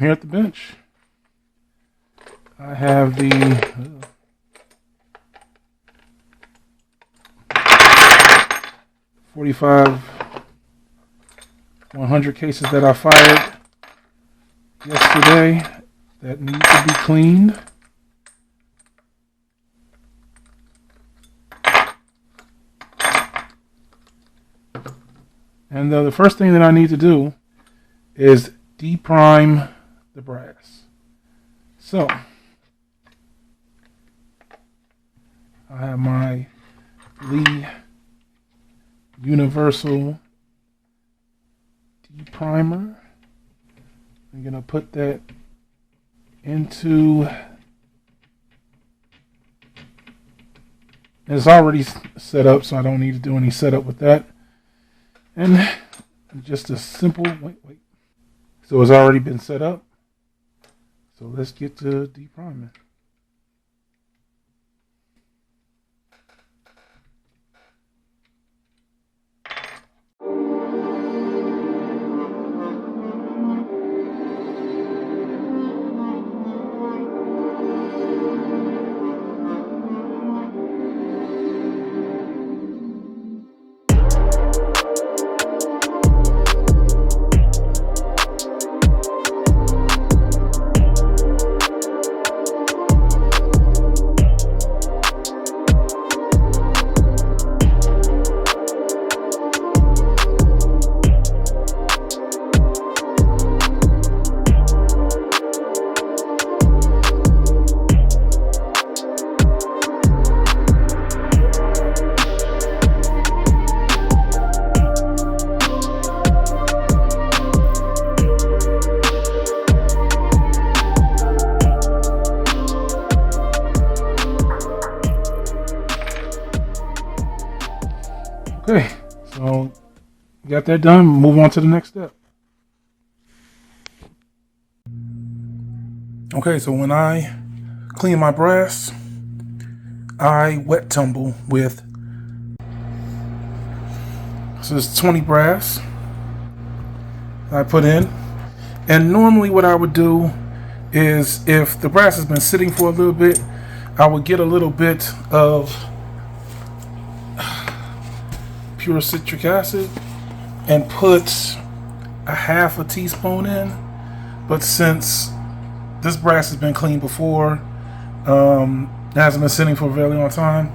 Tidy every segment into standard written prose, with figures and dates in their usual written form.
here at the bench, I have the 45 100 cases that I fired yesterday that need to be cleaned. And the first thing that I need to do is deprime the brass. So, I have my Lee Universal Deprimer. I'm going to put that into... It's already set up, so I don't need to do any setup with that. And just a simple, wait. So it's already been set up. So let's get to depriming. Okay, so got that done. Move on to the next step. Okay, so when I clean my brass, I wet tumble with, so it's 20 brass I put in. And normally what I would do is, if the brass has been sitting for a little bit, I would get a little bit of pure citric acid and put a half a teaspoon in. But since this brass has been cleaned before, it hasn't been sitting for a very long time,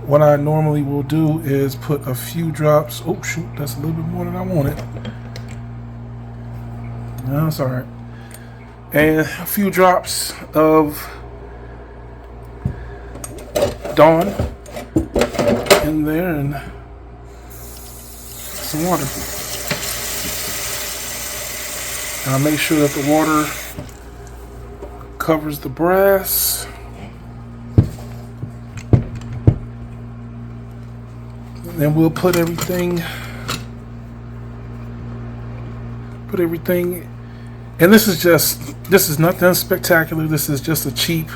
what I normally will do is put a few drops. Oh shoot, that's a little bit more than I wanted. No, it's alright. And a few drops of Dawn in there and some water. Now make sure that the water covers the brass. Then we'll put everything, and this is nothing spectacular. This is just a cheap,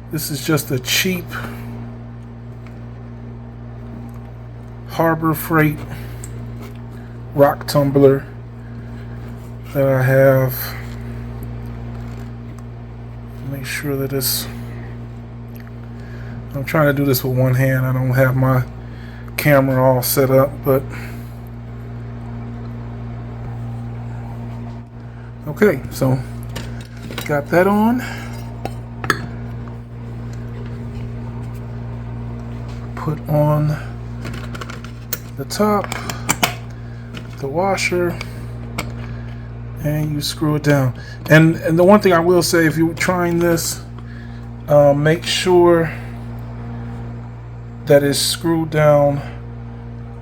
this is just a cheap Harbor Freight rock tumbler that I have. Make sure that I'm trying to do this with one hand. I don't have my camera all set up, but okay, so got that on. Put on the top, the washer, and you screw it down. And the one thing I will say, if you're trying this, make sure that it's screwed down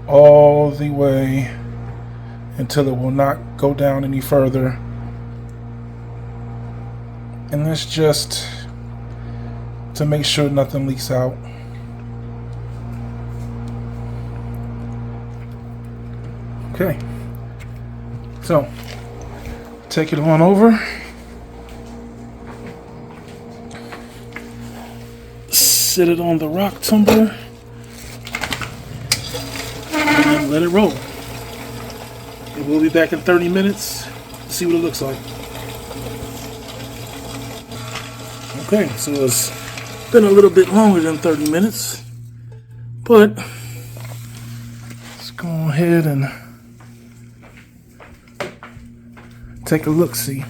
all the way until it will not go down any further. And that's just to make sure nothing leaks out. Okay, so take it on over. Sit it on the rock tumbler and let it roll. We'll be back in 30 minutes see what it looks like. Okay, so it's been a little bit longer than 30 minutes, but let's go ahead and take a look-see.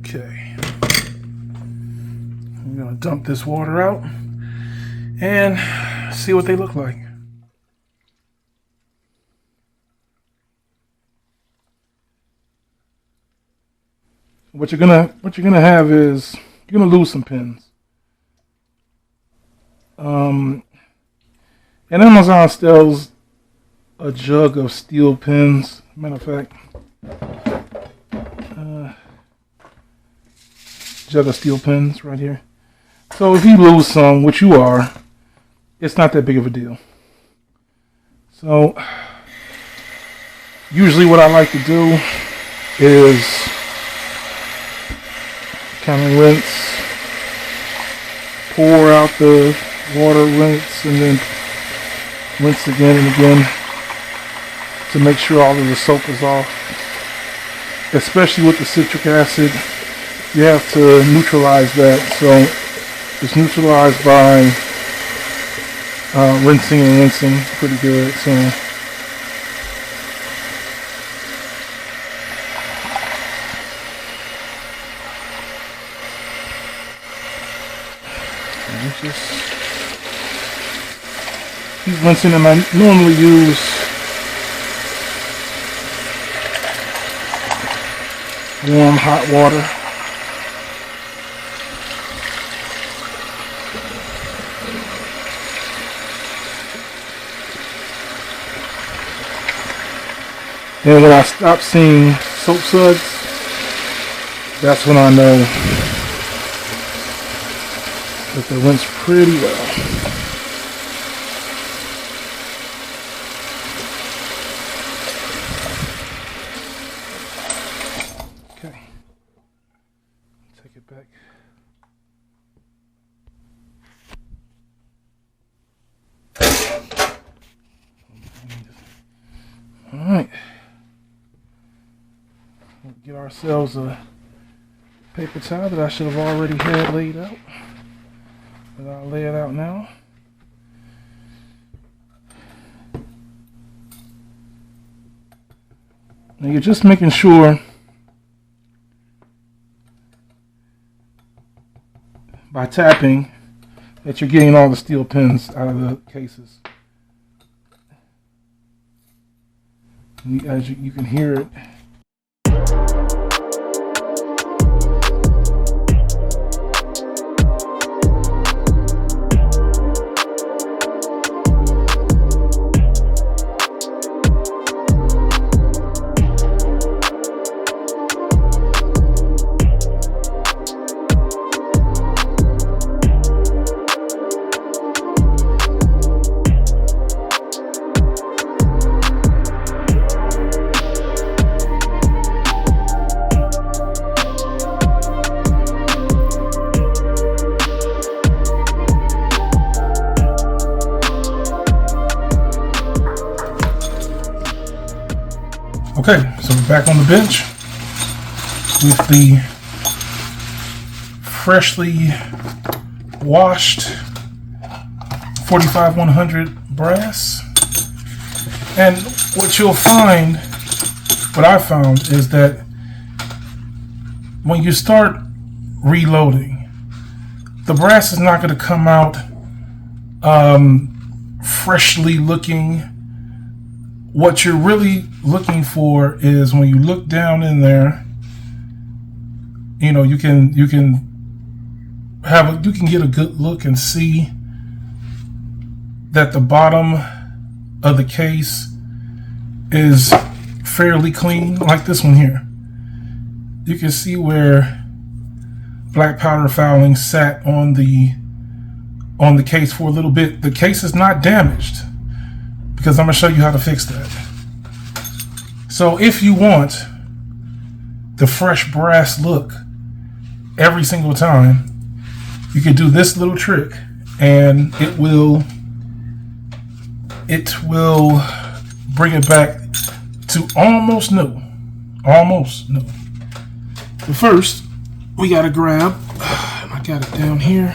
Okay, I'm gonna dump this water out and see what they look like. What you're gonna have is you're gonna lose some pins. And Amazon sells a jug of steel pins. Matter of fact, jug of steel pins right here. So if you lose some, which you are, it's not that big of a deal. So usually what I like to do is kind of rinse, pour out the water, rinse, and then rinse again and again to make sure all of the soap is off. Especially with the citric acid, you have to neutralize that. So it's neutralized by rinsing and rinsing pretty good. So he's rinsing, and I normally use warm hot water. And when I stop seeing soap suds, that's when I know that they rinse pretty well. Okay, take it back. All right. We'll get ourselves a paper towel that I should have already had laid out. But I'll lay it out now. Now you're just making sure by tapping that you're getting all the steel pins out of the cases. As you can hear it. Okay, so we're back on the bench with the freshly washed 45-100 brass. And what you'll find, what I found, is that when you start reloading, the brass is not going to come out freshly looking. What you're really looking for is when you look down in there, you know, you can get a good look and see that the bottom of the case is fairly clean, like this one here. You can see where black powder fouling sat on the case for a little bit. The case is not damaged, because I'm going to show you how to fix that. So if you want the fresh brass look every single time, you can do this little trick, and it will bring it back to almost new. Almost new. But first, we gotta grab, I got it down here.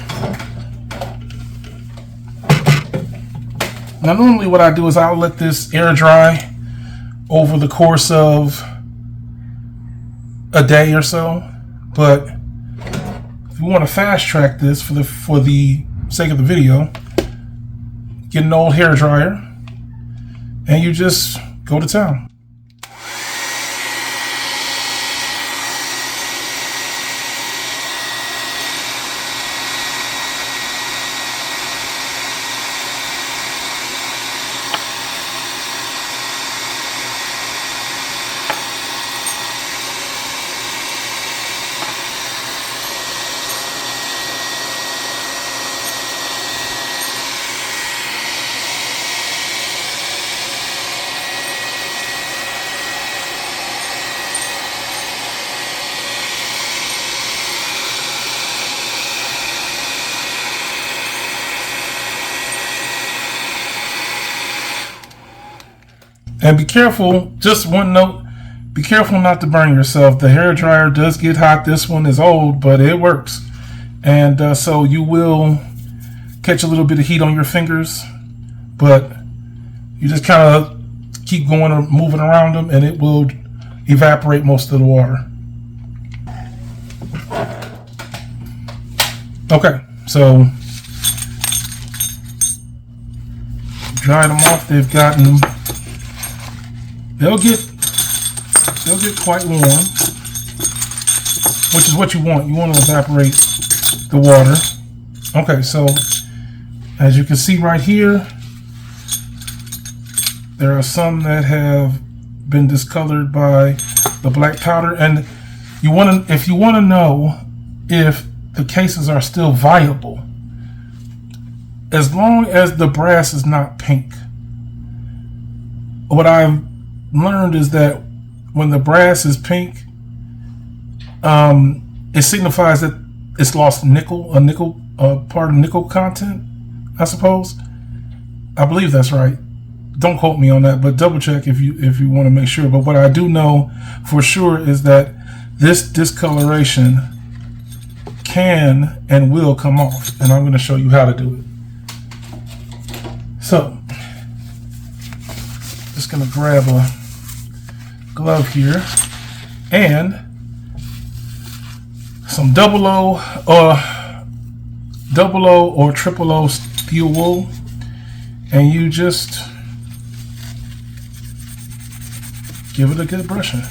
Now normally what I do is I'll let this air dry over the course of a day or so, but if you want to fast track this for the sake of the video, get an old hair dryer and you just go to town. And be careful, just one note, be careful not to burn yourself. The hair dryer does get hot. This one is old, but it works. And so you will catch a little bit of heat on your fingers, but you just kind of keep going or moving around them and it will evaporate most of the water. Okay, so drying them off, they've gotten, they'll get quite warm, which is what you want. You want to evaporate the water. Okay, so as you can see right here, there are some that have been discolored by the black powder, and if you want to know if the cases are still viable, as long as the brass is not pink. What I've learned is that when the brass is pink, it signifies that it's lost part of nickel content, I suppose. I believe that's right. Don't quote me on that, but double check if you want to make sure. But what I do know for sure is that this discoloration can and will come off, and I'm going to show you how to do it. So, just going to grab a glove here and some double O or triple O steel wool, and you just give it a good brushing.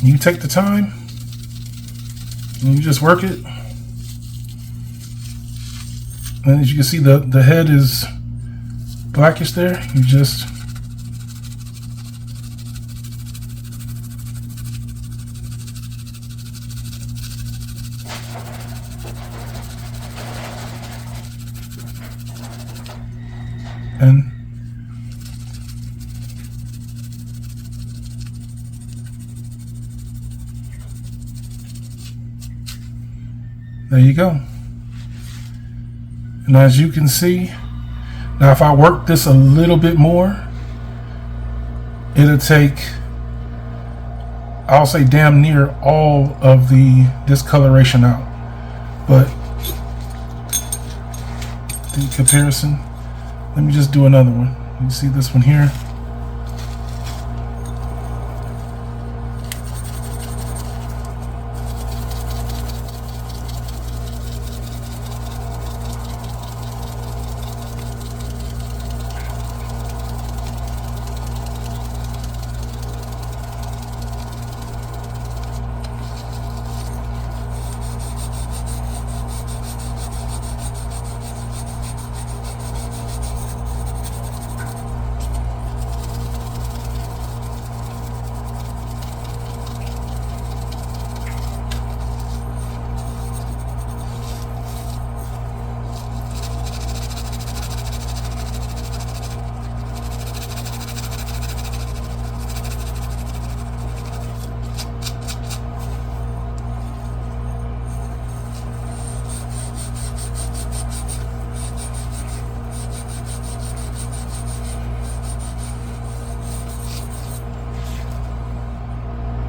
You take the time and you just work it. And as you can see, the head is blackish there. You just and there you go. And as you can see, now if I work this a little bit more, it'll take, I'll say damn near all of the discoloration out. But in comparison, let me just do another one. You see this one here?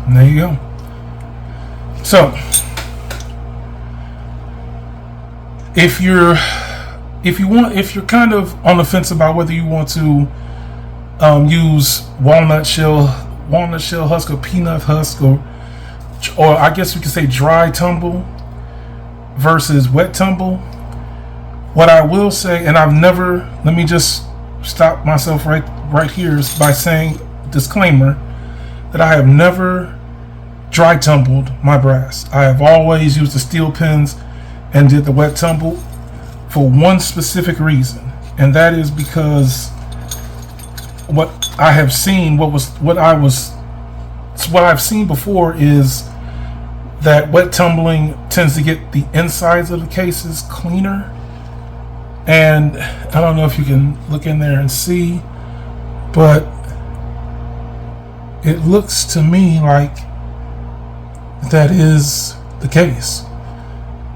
And there you go. So if you're kind of on the fence about whether you want to use walnut shell husk or peanut husk, or I guess we could say dry tumble versus wet tumble, what I will say, and let me just stop myself right here by saying, disclaimer, that I have never dry tumbled my brass. I have always used the steel pins and did the wet tumble for one specific reason, and that is because what I've seen before is that wet tumbling tends to get the insides of the cases cleaner. And I don't know if you can look in there and see, but it looks to me like that is the case.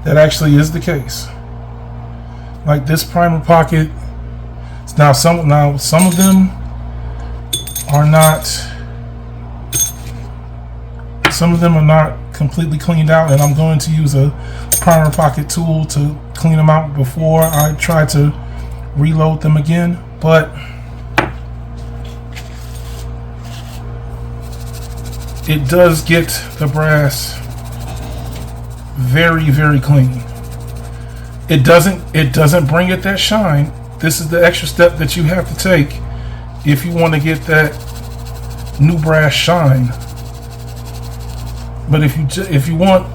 That actually is the case. Like this primer pocket, now some of them are not. Some of them are not completely cleaned out, and I'm going to use a primer pocket tool to clean them out before I try to reload them again. But it does get the brass very, very clean. It doesn't bring it that shine. This is the extra step that you have to take if you want to get that new brass shine. But if you want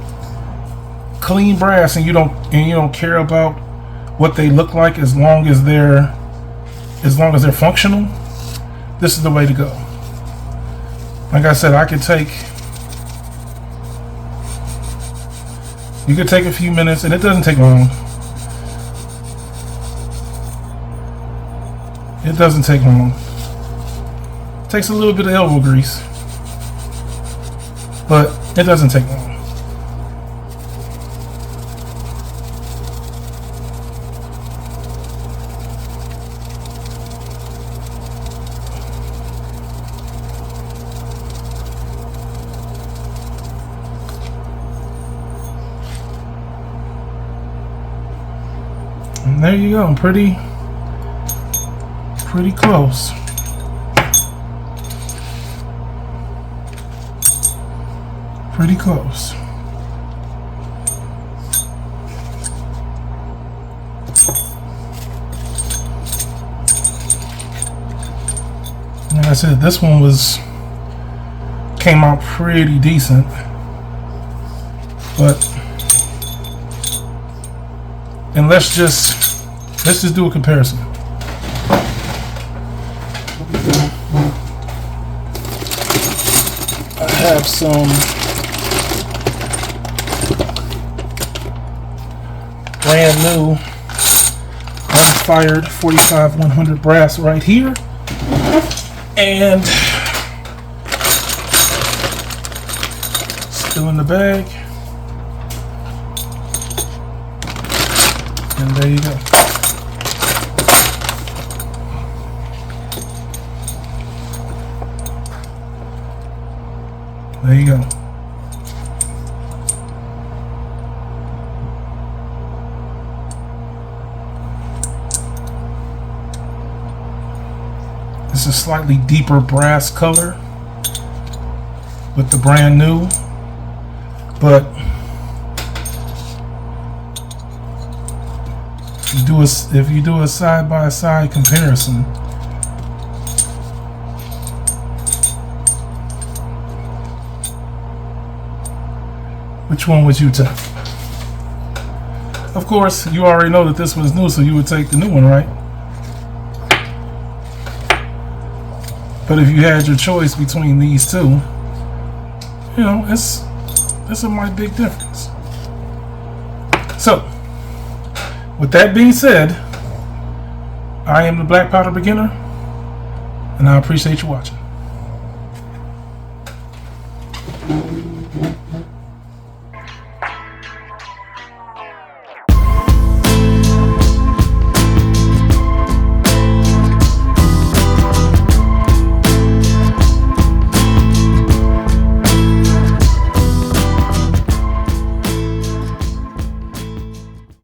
clean brass and you don't care about what they look like, as long as they're functional, this is the way to go. Like I said, you could take a few minutes, and it doesn't take long. It doesn't take long. It takes a little bit of elbow grease, but it doesn't take long. And there you go, pretty close. Pretty close. Like I said, this one came out pretty decent, but let's just do a comparison. I have some brand new unfired 45-100 brass right here, and still in the bag, and there you go. There you go. It's a slightly deeper brass color with the brand new, but if you do a side-by-side comparison, which one would you take? Of course, you already know that this one's new, so you would take the new one, right? But if you had your choice between these two, you know, it's a mighty big difference. So, with that being said, I am the Black Powder Beginner, and I appreciate you watching.